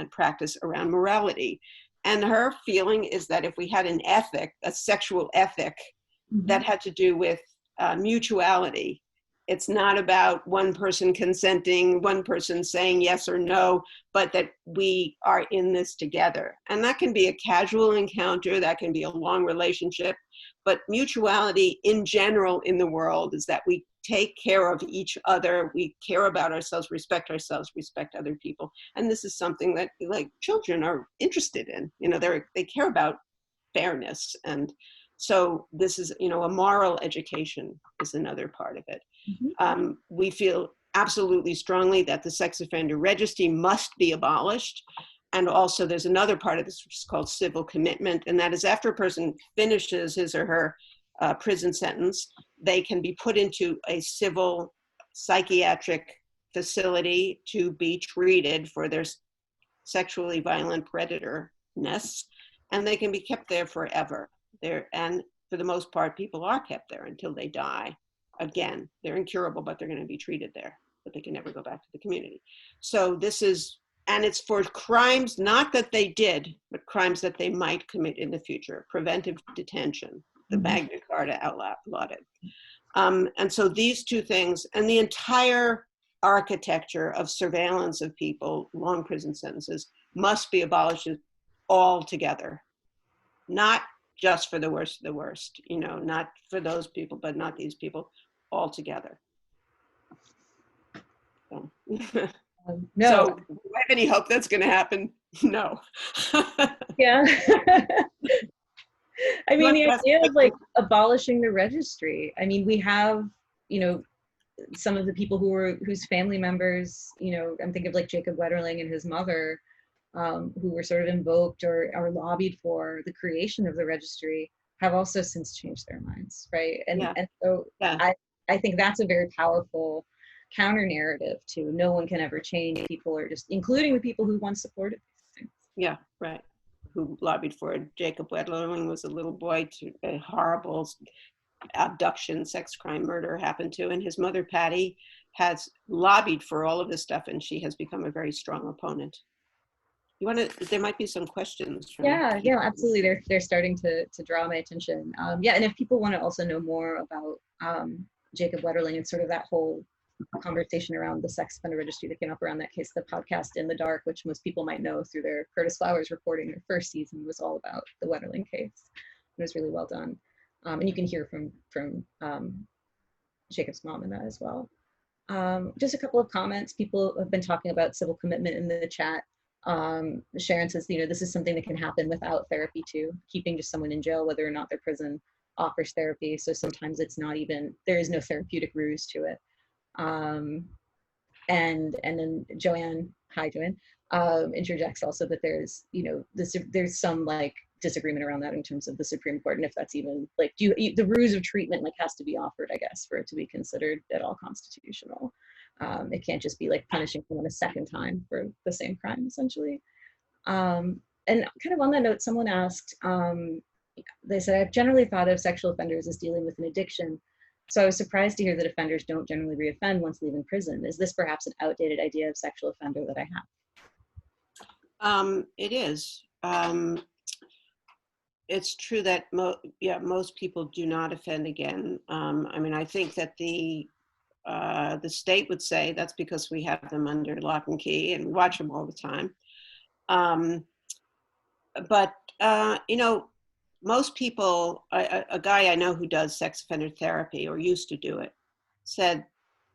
practice around morality. And her feeling is that if we had an ethic, a sexual ethic, that had to do with mutuality. It's not about one person consenting, one person saying yes or no, but that we are in this together. And that can be a casual encounter, that can be a long relationship, but mutuality in general in the world is that we take care of each other, we care about ourselves, respect other people. And this is something that children are interested in. They care about fairness. And so this is, a moral education is another part of it. We feel absolutely strongly that the sex offender registry must be abolished. And also there's another part of this which is called civil commitment. And that is after a person finishes his or her prison sentence, they can be put into a civil psychiatric facility to be treated for their sexually violent predatorness. And they can be kept there forever. And for the most part, people are kept there until they die. Again, they're incurable, but they're going to be treated there, but they can never go back to the community. So and it's for crimes, not that they did, but crimes that they might commit in the future. Preventive detention, the Magna Carta outlawed it. And so these two things, and the entire architecture of surveillance of people, long prison sentences, must be abolished altogether. Not just for the worst of the worst, not for those people, but not these people, altogether. So, no. So do I have any hope that's going to happen? No. Yeah. I mean, the idea of abolishing the registry. I mean, we have, some of the people whose family members, I'm thinking of Jacob Wetterling and his mother, who were sort of invoked or lobbied for the creation of the registry, have also since changed their minds, right? And so I think that's a very powerful counter narrative to no one can ever change. People are just, including the people who once supported these things. Yeah, right. Who lobbied for it. Jacob Wetterling was a little boy to a horrible abduction, sex crime, murder happened to, and his mother Patty has lobbied for all of this stuff, and she has become a very strong opponent. There might be some questions. Yeah, absolutely. They're starting to draw my attention. And if people want to also know more about Jacob Wetterling and sort of that whole conversation around the sex offender registry that came up around that case, the podcast In the Dark, which most people might know through their Curtis Flowers reporting, their first season was all about the Wetterling case. It was really well done. And you can hear from Jacob's mom in that as well. Just a couple of comments. People have been talking about civil commitment in the chat. Sharon says, this is something that can happen without therapy too, keeping just someone in jail, whether or not their prison offers therapy. So sometimes it's not even, there is no therapeutic ruse to it. And then Joanne, hi Joanne, interjects also that there's, there's some like disagreement around that in terms of the Supreme Court, and if that's even like, the ruse of treatment like has to be offered, I guess, for it to be considered at all constitutional. It can't just be like punishing someone a second time for the same crime, essentially. And kind of on that note, someone asked, they said, I've generally thought of sexual offenders as dealing with an addiction. So I was surprised to hear that offenders don't generally reoffend once leaving prison. Is this perhaps an outdated idea of sexual offender that I have? It is. It's true that most people do not offend again. I mean, I think that the state would say that's because we have them under lock and key and watch them all the time. But most people, a guy I know who does sex offender therapy or used to do it, said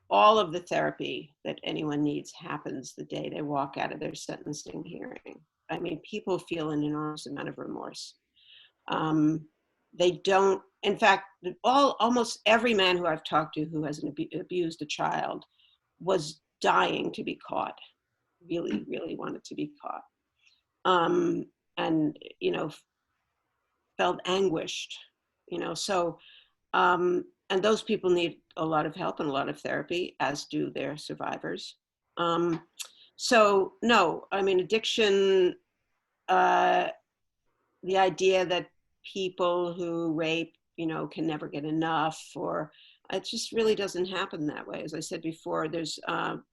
all of the therapy that anyone needs happens the day they walk out of their sentencing hearing. I mean, people feel an enormous amount of remorse. They don't, in fact, almost every man who I've talked to who has abused a child was dying to be caught, really, really wanted to be caught. And, felt anguished, so, and those people need a lot of help and a lot of therapy, as do their survivors. So no, I mean, addiction, the idea that people who rape, can never get enough, or it just really doesn't happen that way. As I said before, there's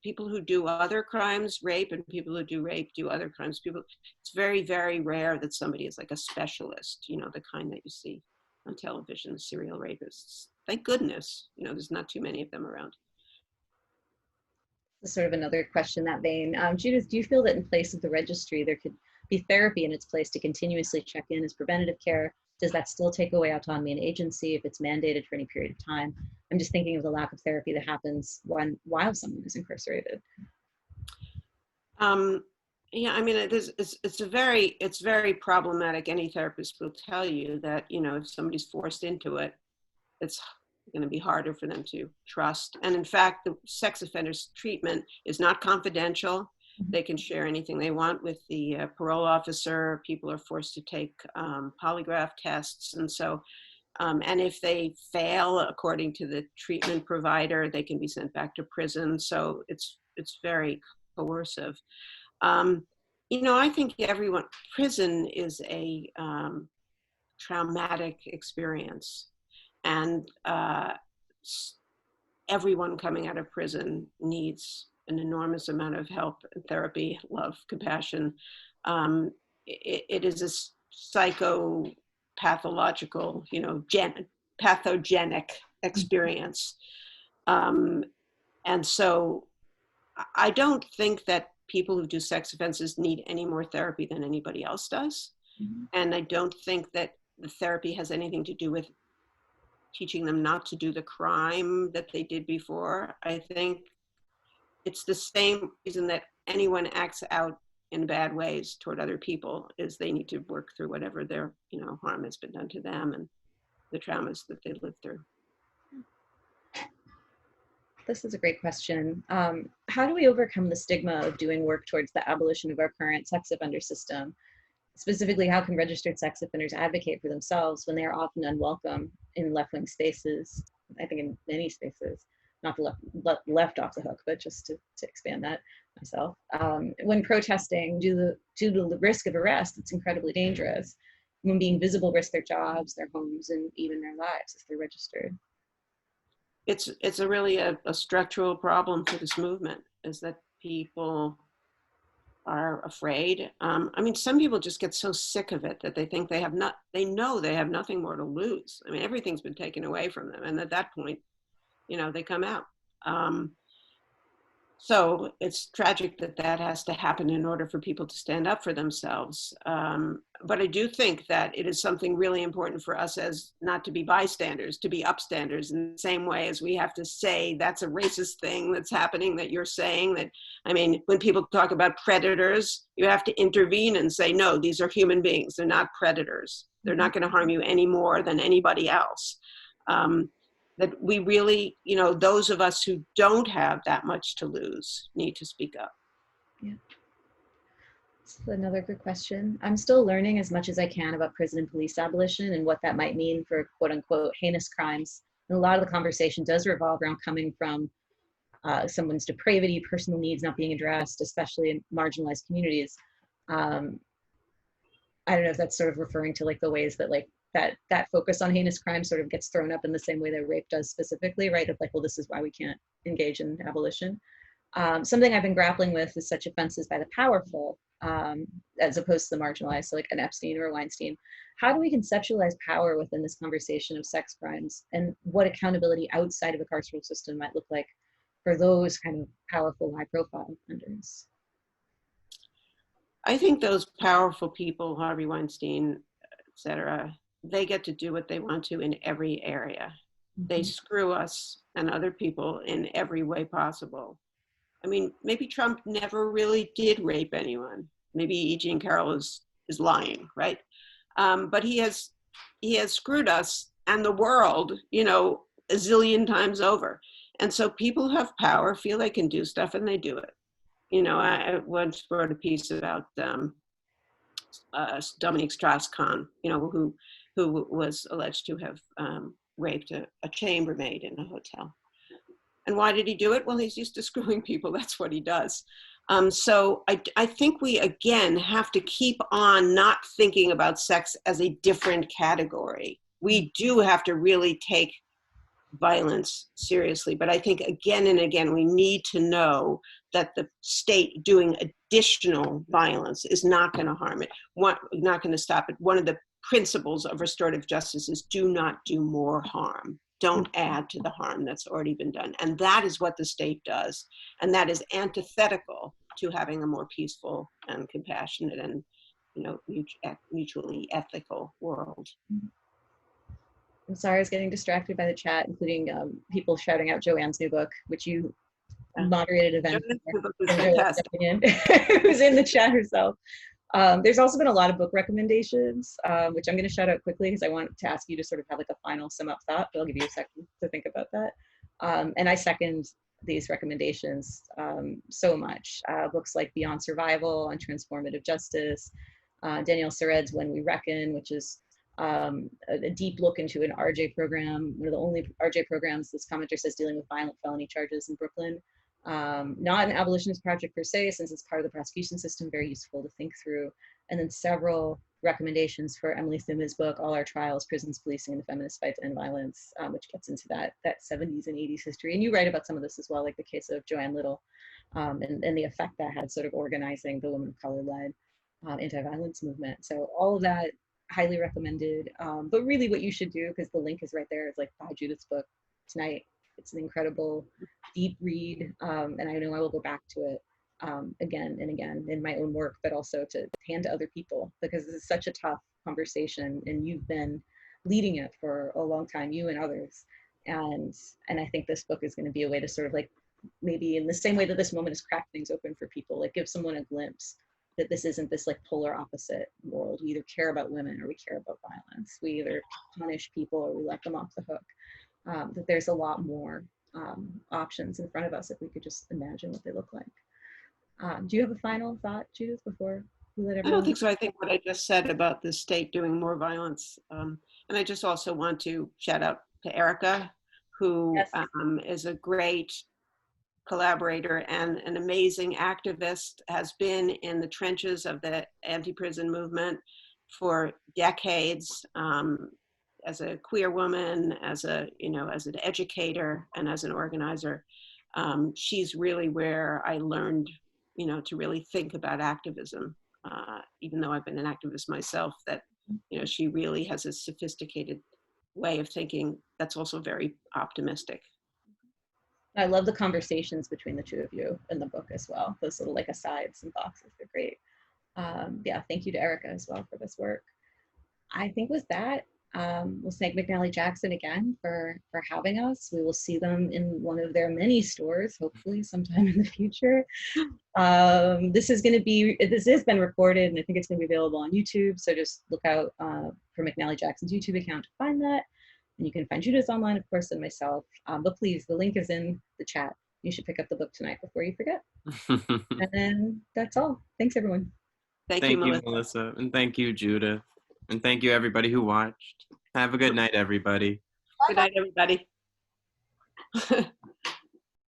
people who do other crimes, rape, and people who do rape do other crimes. It's very, very rare that somebody is like a specialist, the kind that you see on television, serial rapists. Thank goodness, there's not too many of them around. Sort of another question in that vein. Judith, do you feel that in place of the registry, there could be therapy in its place to continuously check in as preventative care? Does that still take away autonomy and agency if it's mandated for any period of time? I'm just thinking of the lack of therapy that happens while someone is incarcerated. Yeah, I mean, it's very problematic. Any therapist will tell you that, if somebody's forced into it, it's going to be harder for them to trust. And in fact, the sex offenders treatment is not confidential. They can share anything they want with the parole officer. People are forced to take polygraph tests. And so, and if they fail, according to the treatment provider, they can be sent back to prison. So it's very coercive. I think prison is a traumatic experience. And everyone coming out of prison needs an enormous amount of help and therapy, love, compassion. It is a psychopathological, pathogenic experience. And so I don't think that people who do sex offenses need any more therapy than anybody else does. Mm-hmm. And I don't think that the therapy has anything to do with teaching them not to do the crime that they did before. I think it's the same reason that anyone acts out in bad ways toward other people, is they need to work through whatever their, harm has been done to them and the traumas that they lived through. This is a great question. How do we overcome the stigma of doing work towards the abolition of our current sex offender system? Specifically, how can registered sex offenders advocate for themselves when they are often unwelcome in left-wing spaces? I think in many spaces, not the left off the hook, but just to expand that myself. When protesting due to the risk of arrest, it's incredibly dangerous. When being visible risk their jobs, their homes, and even their lives if they're registered. It's really a structural problem for this movement, is that people are afraid. I mean, some people just get so sick of it that they think they know they have nothing more to lose. I mean, everything's been taken away from them. And at that point, they come out. So it's tragic that that has to happen in order for people to stand up for themselves. But I do think that it is something really important for us as not to be bystanders, to be upstanders in the same way as we have to say that's a racist thing that's happening that you're saying that. I mean, when people talk about predators, you have to intervene and say, no, these are human beings. They're not predators. They're not going to harm you any more than anybody else. That we really, you know, those of us who don't have that much to lose need to speak up. Yeah. That's another good question. I'm still learning as much as I can about prison and police abolition and what that might mean for quote unquote heinous crimes. And a lot of the conversation does revolve around coming from someone's depravity, personal needs not being addressed, especially in marginalized communities. I don't know if that's sort of referring to like the ways that like that focus on heinous crime sort of gets thrown up in the same way that rape does specifically, right? Of like, well, this is why we can't engage in abolition. Something I've been grappling with is such offenses by the powerful, as opposed to the marginalized, so like an Epstein or a Weinstein. How do we conceptualize power within this conversation of sex crimes, and what accountability outside of a carceral system might look like for those kind of powerful, high-profile offenders? I think those powerful people, Harvey Weinstein, et cetera, they get to do what they want to in every area. They screw us and other people in every way possible. I mean, maybe Trump never really did rape anyone. Maybe E. Jean Carroll is lying, right? But he has screwed us and the world, you know, a zillion times over. And so people who have power feel they can do stuff and they do it. You know, I once wrote a piece about Dominique Strauss-Kahn, you know, who was alleged to have raped a chambermaid in a hotel. And why did he do it? Well, he's used to screwing people. That's what he does. So I think we, again, have to keep on not thinking about sex as a different category. We do have to really take violence seriously. But I think again and again, we need to know that the state doing additional violence is not going to harm it, not going to stop it. One of the principles of restorative justice is do not do more harm. Don't add to the harm that's already been done. And that is what the state does. And that is antithetical to having a more peaceful and compassionate and, you know, mutually ethical world. I'm sorry, I was getting distracted by the chat, including people shouting out Joanne's new book, which you moderated event who's in the chat herself. There's also been a lot of book recommendations, which I'm going to shout out quickly because I want to ask you to sort of have like a final sum up thought, but I'll give you a second to think about that. And I second these recommendations so much. Books like Beyond Survival on Transformative Justice, Danielle Sered's When We Reckon, which is a deep look into an RJ program, one of the only RJ programs, this commenter says, dealing with violent felony charges in Brooklyn. Not an abolitionist project per se, since it's part of the prosecution system, very useful to think through. And then several recommendations for Emily Thima's book, All Our Trials, Prisons, Policing, and the Feminist Fight to End Violence, which gets into that 70s and 80s history. And you write about some of this as well, like the case of Joanne Little, and the effect that had sort of organizing the women of color-led anti-violence movement. So all of that, highly recommended. But really what you should do, because the link is right there, is like buy Judith's book tonight. It's an incredible deep read, and I know I will go back to it again and again in my own work, but also to hand to other people, because this is such a tough conversation and you've been leading it for a long time, you and others. And I think this book is going to be a way to sort of like, maybe in the same way that this moment has cracked things open for people, like give someone a glimpse that this isn't this like polar opposite world. We either care about women or we care about violence. We either punish people or we let them off the hook. That there's a lot more options in front of us if we could just imagine what they look like. Do you have a final thought, Judith, before we let everyone? I don't think so. I think what I just said about the state doing more violence. And I just also want to shout out to Erica, who Yes. is a great collaborator and an amazing activist, has been in the trenches of the anti-prison movement for decades, as a queer woman, as a, you know, as an educator and as an organizer. She's really where I learned, you know, to really think about activism, even though I've been an activist myself, that, you know, she really has a sophisticated way of thinking that's also very optimistic. I love the conversations between the two of you in the book as well. Those little like asides and boxes, they're great. Yeah, thank you to Erica as well for this work. I think with that, we'll thank McNally Jackson again for having us. We will see them in one of their many stores, hopefully sometime in the future. This has been recorded, and I think it's going to be available on YouTube. So just look out for McNally Jackson's YouTube account to find that. And you can find Judith online, of course, and myself. But please, the link is in the chat. You should pick up the book tonight before you forget. And then that's all. Thanks, everyone. Thank you, Thank you, Melissa. Melissa. And thank you, Judith. And thank you, everybody who watched. Have a good night, everybody. Good night, everybody.